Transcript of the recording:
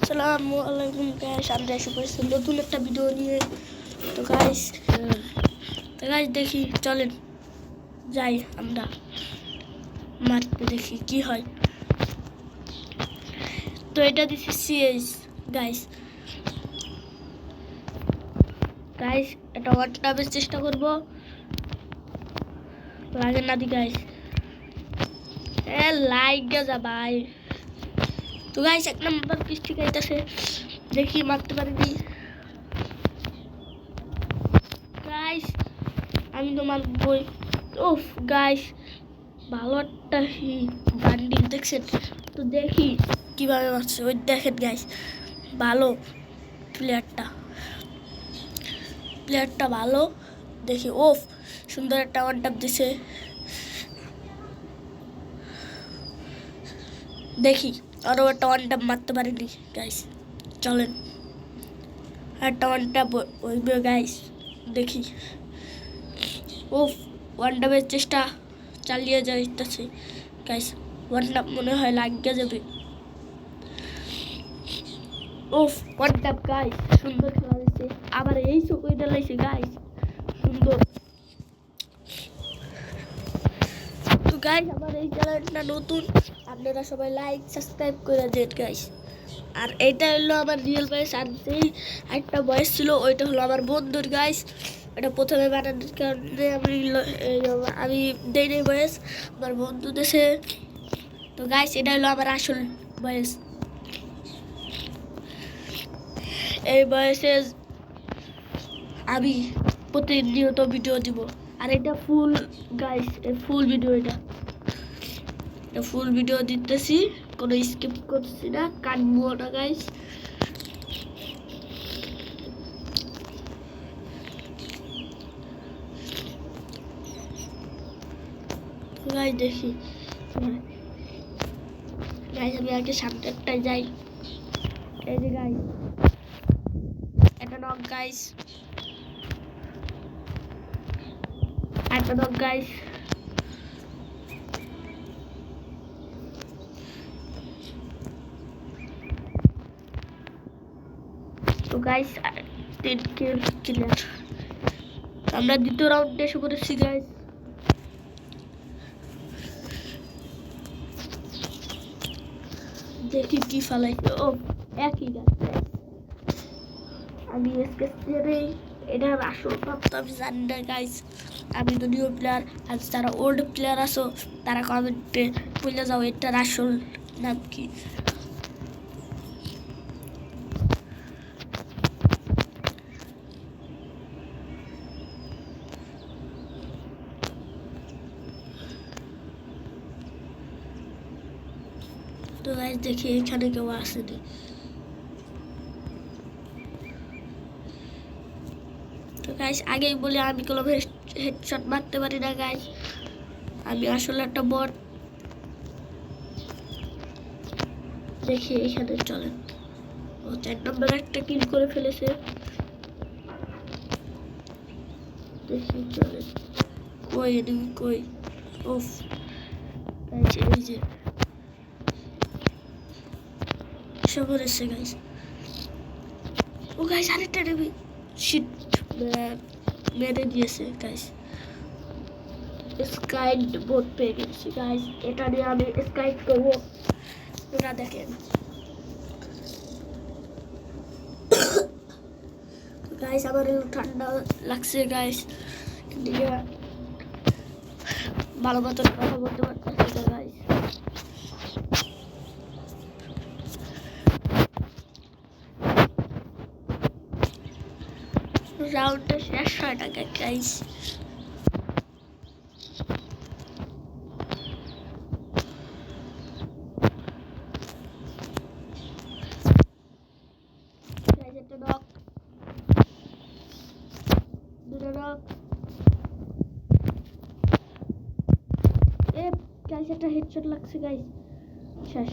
আসসালামু আলাইকুম গাইস, আমরা এসে পড়েছি নতুন একটা ভিডিও নিয়ে। তো গাইস দেখি, চলেন যাই আমরা মারতে, দেখি কি হয়। তো এটা দিচ্ছি সিএস গাইস। এটা ওয়ান টাপের চেষ্টা করব, লাগে না দি গাইস। লাইক যা ভাই। তো গাইস এক নাম্বার পিস্টি খাইতেছে, দেখি মারতে পারিনি গাইস। আমি তো মারবই। ওফ গাইস, ভালো একটা বান্ডিল দেখছেন? তো দেখি কিভাবে মারছে। ওই দেখেন গাইস, ভালো প্লেয়ারটা ভালো। দেখি ওফ, সুন্দর একটা ওয়ান ট্যাপ দিছে। দেখি আরও একটা ওয়ান ট্যাপ মারতে পারিনি গাইস। চলেন একটা ওয়ান ট্যাপ হইবে গাইস, দেখি। ওফ, ওয়ান ট্যাপের চেষ্টা চালিয়ে যাইতেছে গাইস। ওয়ান ট্যাপ মনে হয় লাগিয়ে যাবে। ওফ, ওয়ান ট্যাপ গাইস, সুন্দর খেলা দিচ্ছে। আবার এই চোখে ডালাইছে গাইস, সুন্দর। তো গাইস আমার এই চ্যানেলটা নতুন, আপনারা সবাই লাইক সাবস্ক্রাইব করে দেন গাইস। আর এইটা হলো আমার রিয়েল ভয়েস, আর যেই একটা ভয়েস ছিল ওইটা হলো আমার বন্ধুর গাইস। এটা প্রথমে বানানোর কারণে আমি দেই নাই ভয়েস, আমার বন্ধু দেশে। তো গাইস এটা হলো আমার আসল ভয়েস। এই বয়সে আমি প্রতিনিয়ত ভিডিও দিব। আর এটা ফুল গাইস, ফুল ভিডিও। এটা ফুল ভিডিও দিতেছি, কোনো স্কিপ করছি না, কাটবো না গাইস। গাইস দেখি গাইস, আমি আগে সামনেরটায় যাই। এই যে গাইস, একটা নক গাইস, একটা নক গাইস। তো গাইস 3 কিল ক্লিয়ার। আমরা দ্বিতীয় রাউন্ডে এসে পড়েছি গাইস। দেখি কি ফালাইছে। ও একই গাইস, আমি এটার আসল ভাবতে আমি জানি না গাইস। আমি তো নিউ প্লেয়ার, আর যারা ওল্ড প্লেয়ার আছো তারা কমেন্টে বলে যাও এটার আসল নাম কি। তো গাইস দেখি এখানে কেউ আসেনি। তো গাইস আগেই বলি আমি কোনো হেডশট মারতে পারি না গাইস, আমি আসলে একটা বট। দেখি এখানে চলেন। ও 4 নম্বর একটা কিল করে ফেলেছে। দেখি চলেন, কই এনিমি কই। ওফ গাইস, এই যে সবার এসে গাইস। ও গাইস আরেকটা এনিমি, শিট, মেরে দিয়েছে গাইস। স্কাইড বোট পেয়ে গেছি গাইস, এটা নিয়ে আমি স্কাইড করবো। ওরা দেখেন গাইস, আমার ঠান্ডা লাগছে গাইস, ভালো মতন কথা বলতে পারতেছি না গাইস। রাউন্ডটা শেষ হয় না গাইস। একটা নক, দুটো নক। গাইস একটা হেডশট লাগছে গাইস, শেষ।